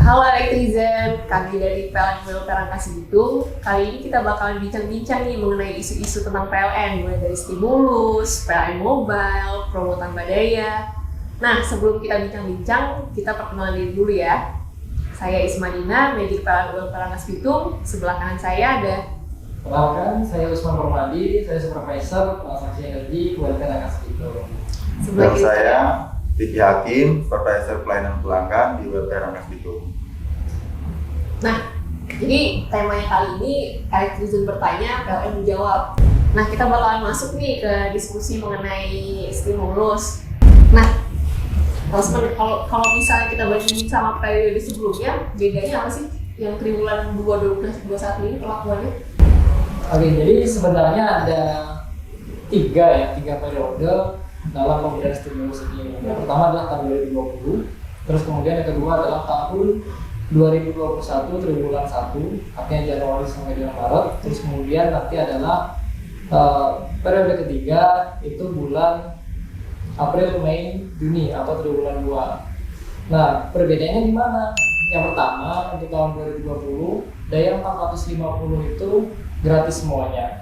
Halo Elektrizen, kami dari PLN Rangkas Bitung. Kali ini kita bakalan bincang-bincang nih mengenai isu-isu tentang PLN, mulai dari stimulus, PLN mobile, promo tanpa daya. Nah, sebelum kita bincang-bincang, kita perkenalan diri dulu ya. Saya Ismadina, manajer PLN Rangkas Bitung. Sebelah kanan saya ada. Perkenalkan, saya Usman Romadi, saya supervisor transaksi energi PLN Rangkas Bitung. Dan saya Vicky Hakim, supervisor pelayanan pelanggan di WP Rangkas Bitung. Nah, jadi temanya kali ini Elektrizen bertanya, PLN menjawab. Nah, kita bakalan masuk nih ke diskusi mengenai stimulus. Nah, kalau misalnya kita bandingin sama periode sebelumnya, bedanya apa sih yang triwulan 2 2021 ini perlakuannya? Oke, jadi sebenarnya ada tiga periode dalam pemberian stimulus ini. Yang pertama adalah tahun 2020, terus kemudian yang kedua adalah tahun 2021 triwulan 1, artinya Januari sampai dengan Maret, terus kemudian nanti adalah periode ketiga itu bulan April, Mei, Juni atau triwulan 2. Nah, perbedaannya di mana? Yang pertama untuk tahun 2020 daya 450 itu gratis semuanya.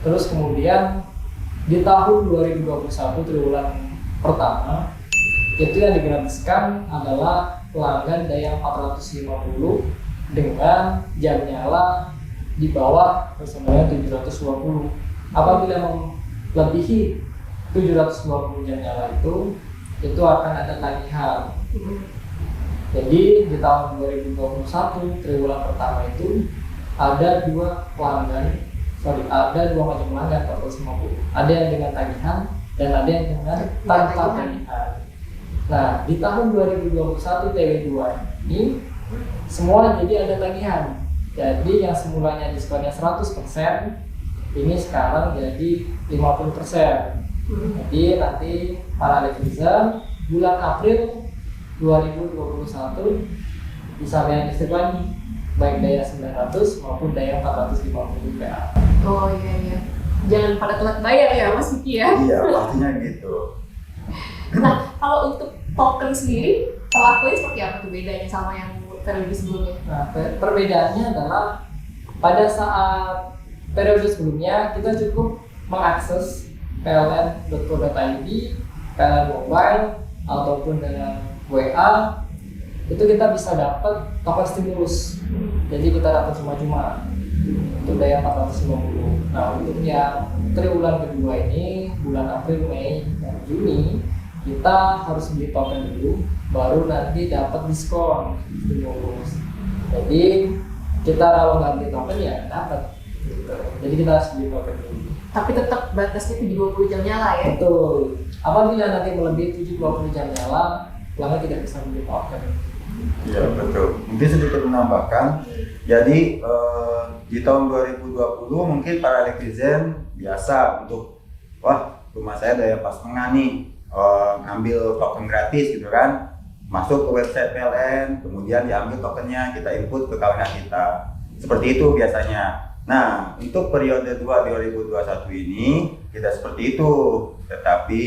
Terus kemudian di tahun 2021 triwulan pertama itu yang digratiskan adalah pelanggan daya 450 dengan jam nyala di bawah personelnya 720. Apabila melebihi 720 jam nyala itu akan ada tagihan. Jadi di tahun 2021 triwulan pertama itu ada dua macam pelanggan 450. Ada yang dengan tagihan dan ada yang dengan tanpa tagihan. Nah, di tahun 2021 TW2 ini semua jadi ada tagihan. Jadi yang semulanya diskonnya 100% ini sekarang jadi 50%. Jadi nanti para netizen bulan April 2021 bisa bayar listrik lagi, baik daya 900 maupun daya 450 PA. Oh iya. Jangan pada telat bayar ya Mas Vicky ya? Iya, pastinya gitu. Nah, kalau untuk token sendiri, perlakuannya seperti apa tuh bedanya sama yang periode sebelumnya? Nah, perbedaannya adalah pada saat periode sebelumnya kita cukup mengakses pln.co.id, PLN mobile ataupun dengan WA, itu kita bisa dapat token stimulus. Jadi kita dapat cuma-cuma untuk daya 450. Nah, untuk yang triwulan kedua ini bulan April, Mei, dan Juni kita harus beli token dulu, baru nanti dapat diskon stimulus. Jadi kita kalau nggak beli token ya dapat gitu. Jadi kita harus beli token dulu. Tapi tetap batasnya 720 jam nyala ya? Betul. Apabila nanti melebihi 720 jam nyala, pelanggan tidak bisa beli token. Iya, betul. Mungkin sedikit menambahkan. Jadi di tahun 2020 mungkin para netizen biasa untuk rumah saya daya 4,5 nih, ngambil token gratis gitu kan, masuk ke website PLN, kemudian diambil tokennya, kita input ke kawanan kita. Seperti itu biasanya. Nah, untuk periode 2021 ini tidak seperti itu, tetapi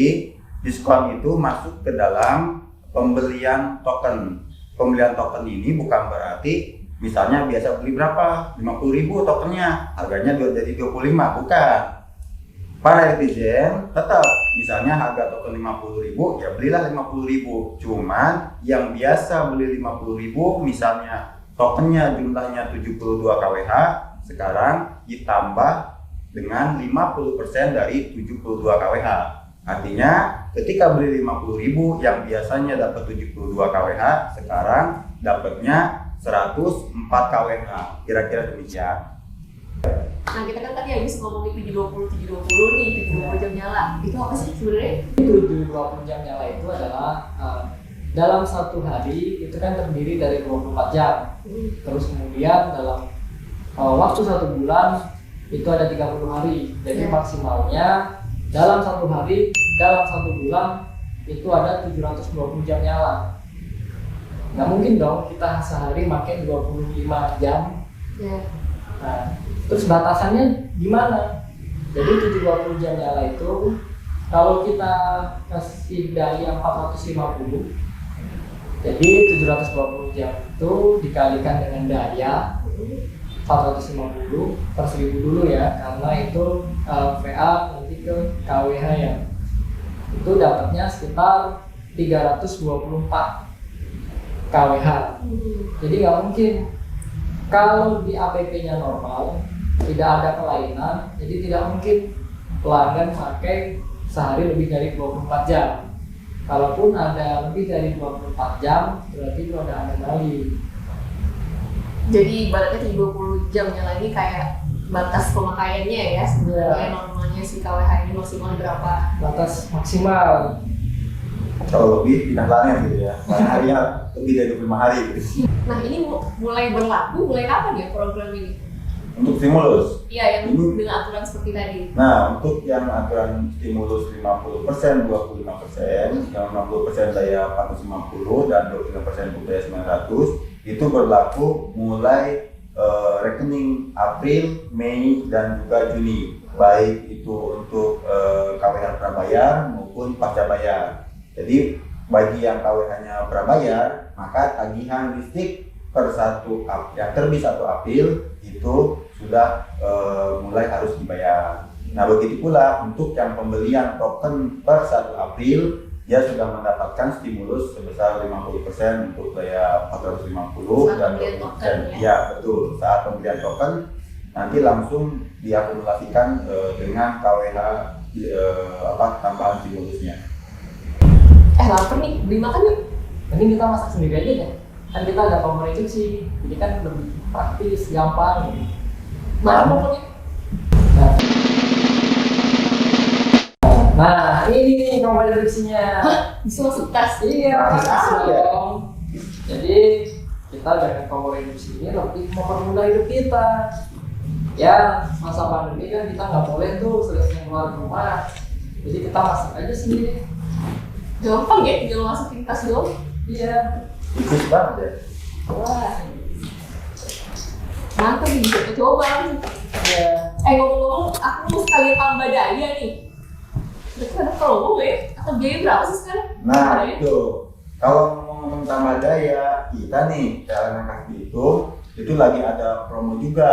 diskon itu masuk ke dalam pembelian token. Pembelian token ini bukan berarti misalnya biasa beli berapa? 50.000 tokennya, harganya jadi 25, bukan. Para netizen tetap misalnya harga token 50.000, ya belilah 50.000. Cuman yang biasa beli 50.000 misalnya tokennya jumlahnya 72 kWh, sekarang ditambah dengan 50% dari 72 kWh. Artinya ketika beli 50.000 yang biasanya dapat 72 kWh, sekarang dapatnya 104 kWh. Kira-kira demikian. Nah, kita kan tadi habis ngomongin 720 nih, 720 jam nyala. Itu apa sih sebenarnya? 720 jam nyala itu adalah dalam satu hari itu kan terdiri dari 24 jam. Terus kemudian dalam waktu 1 bulan itu ada 30 hari. Jadi maksimalnya dalam 1 hari, dalam 1 bulan itu ada 720 jam nyala. Nggak mungkin dong kita sehari pakai 25 jam. Nah, terus batasannya gimana? Jadi 720 jam nyala itu kalau kita kasih daya 450 Jadi 720 jam itu dikalikan dengan daya 450 per 1000 dulu ya, karena itu VA nanti ke KWH ya. Itu dapatnya sekitar 324 KWH. Jadi nggak mungkin kalau di APP-nya normal, tidak ada kelainan, jadi tidak mungkin pelanggan pakai sehari lebih dari 24 jam. Kalaupun ada lebih dari 24 jam, berarti itu ada anomali. Jadi ibaratnya 30 jam nyala ini kayak batas pemakaiannya ya sebenarnya. Normalnya si KWH ini maksimal berapa? Batas maksimal. Kalau lebih pindah planet gitu ya, harinya lebih dari 25 hari gitu. Nah ini mulai berlaku mulai kapan ya program ini? Untuk stimulus. Iya, yang dengan aturan seperti tadi. Nah, untuk yang aturan stimulus 50%, 25%, yang 60% daya 450 dan 25% daya 900 itu berlaku mulai rekening April, Mei, dan juga Juni, baik itu untuk KWH prabayar maupun pasca bayar. Jadi bagi yang KWH-nya prabayar, maka tagihan listrik per 1 yang terbit 1 April itu sudah mulai harus dibayar. Nah, begitu pula untuk yang pembelian token per 1 April, dia sudah mendapatkan stimulus sebesar 50% untuk daya 450 saat dan pembelian 20%. token, ya? Ya, betul. Saat pembelian token nanti langsung diakumulasikan dengan KWH tambahan stimulusnya. Lapar nih, beli makan yuk. Mending kita masak sendiri aja deh. Kan kita ada kompor induksi, jadi kan lebih praktis, gampang. Mana pokoknya? Nah, ini nih kompor induksinya. Bisa masuk tas. Iya, Bisa dong. Jadi kita dengan kompor induksi ini lebih mempermudah hidup kita. Ya, masa pandemi kan kita nggak boleh tuh sering keluar rumah. Jadi kita masak aja sendiri. Gampang ya, tinggal masukin tas doang. Iya. Ikut banget ya. Wah. Mantap nih, bisa coba nih. Iya. Ngomong-ngomong, aku mau sekalian tambah daya nih. Berarti ada promo ya? Atau biaya berapa sih sekarang? Nah, Daya? itu kalau ngomong tambah daya, kita nih PLN Kaki itu lagi ada promo juga,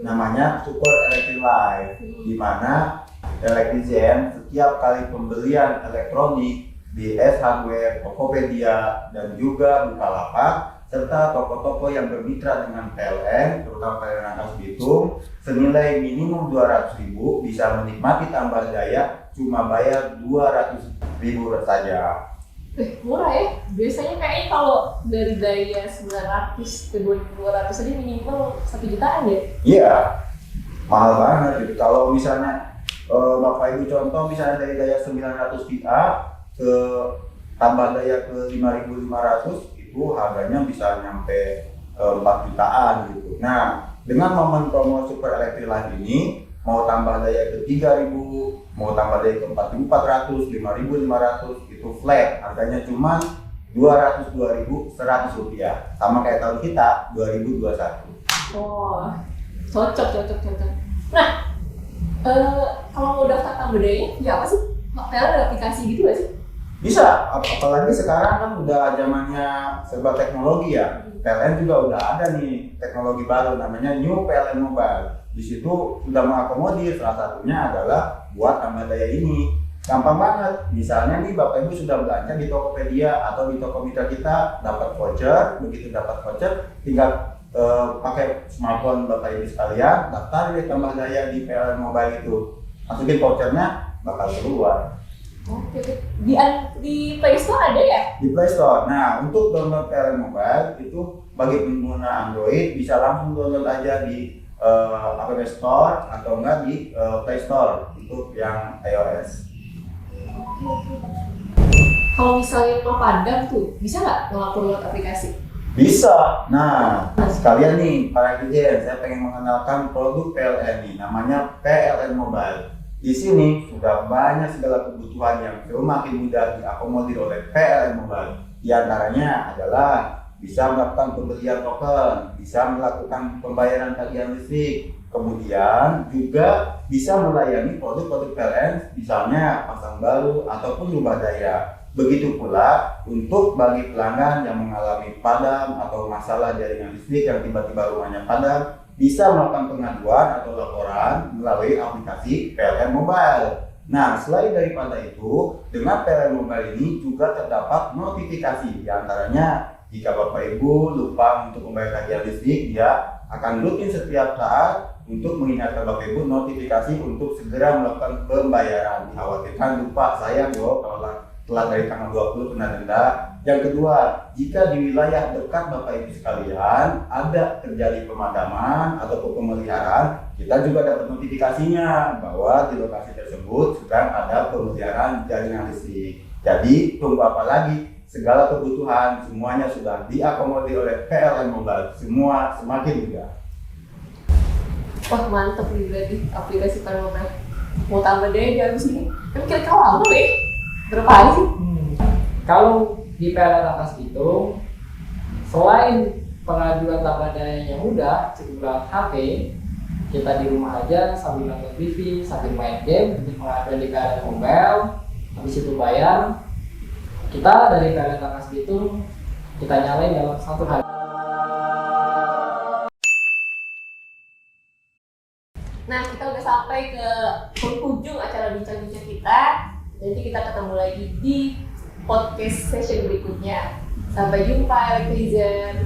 namanya Super Electric Life, di mana Electrizen setiap kali pembelian elektronik di S Hardware, Tokopedia, dan juga Bukalapak serta toko-toko yang bermitra dengan PLN, terutama PLN Angkas Bitung, senilai minimum 200.000 bisa menikmati tambah daya cuma bayar 200.000 saja. Murah ya? Biasanya kayaknya kalau dari daya 900 ke 200 aja minimal 1 jutaan ya? Iya, mahal banget gitu. Kalau misalnya Bapak Ibu contoh misalnya dari daya 900 VA ke tambah daya ke 5.500 itu harganya bisa nyampe 4 jutaan gitu. Nah, dengan momen promo Super Electric Life ini mau tambah daya ke 3.000, mau tambah daya ke 4.400, 5.500 itu flat, harganya cuma 202.100 rupiah, sama kayak tahun kita 2021. Oh, cocok. Nah, kalau mau daftar tambah dayanya, ya apa sih? PLN ada aplikasi gitu gak sih? Bisa, apalagi sekarang kan udah zamannya serba teknologi ya. PLN juga udah ada nih teknologi baru namanya New PLN Mobile. Di situ sudah mengakomodir, salah satunya adalah buat tambah daya ini. Gampang banget. Misalnya nih Bapak Ibu sudah belanja di Tokopedia atau di toko mitra kita, dapat voucher. Begitu dapat voucher, tinggal pakai smartphone Bapak Ibu sekalian, daftar deh tambah daya di PLN Mobile itu. Masukin vouchernya, bakal keluar. Oke, di Play Store ada ya? Di Play Store. Nah, untuk download PLN Mobile itu bagi pengguna Android bisa langsung download aja di App Store atau enggak di Play Store untuk yang iOS. Kalau misalnya mau padam tuh, bisa nggak ngelapor lewat aplikasi? Bisa. Nah, sekalian nih para netizen, saya pengen mengenalkan produk PLN nih, namanya PLN Mobile. Di sini sudah banyak segala kebutuhan yang semakin mudah diakomodir oleh PLN Mobile. Di antaranya adalah bisa melakukan pembelian token, bisa melakukan pembayaran tagihan listrik, Kemudian juga bisa melayani produk-produk PLN, misalnya pasang baru ataupun rubah daya. Begitu pula untuk bagi pelanggan yang mengalami padam atau masalah jaringan listrik yang tiba-tiba rumahnya padam, bisa melakukan pengaduan atau laporan melalui aplikasi PLN Mobile. Nah, selain daripada itu, dengan PLN Mobile ini juga terdapat notifikasi, diantaranya jika Bapak Ibu lupa untuk membayar tagihan listrik, dia akan rutin setiap saat untuk mengingatkan Bapak Ibu notifikasi untuk segera melakukan pembayaran. Dikhawatirkan lupa, sayang loh kalau telat dari tanggal 20 kena denda. Yang kedua, jika di wilayah dekat Bapak Ibu sekalian ada terjadi pemadaman ataupun pemeliharaan, kita juga dapat notifikasinya bahwa di lokasi tersebut sedang ada pemeliharaan jaringan listrik. Jadi tunggu apa lagi? Segala kebutuhan semuanya sudah diakomodir oleh PLN Mobile, semua semakin mudah. Wah mantep nih berarti aplikasi PLN Mobile. Mau tambah deh habis ini. Kan kira-kira lama deh. Berapa hari sih? Kalau di PLN Rangkas Bitung, selain pengajuan tambah dayanya mudah, cukup lewat HP, kita di rumah aja sambil nonton TV, sambil main game, untuk pengajuan di PLN Mobile, habis itu bayar. Kita dari PLN Rangkas Bitung, kita nyalain dalam 1 hari. Nah, kita udah sampai ke penghujung acara bincang-bincang kita. Nanti kita ketemu lagi di podcast session berikutnya. Sampai jumpa, Elektrizen.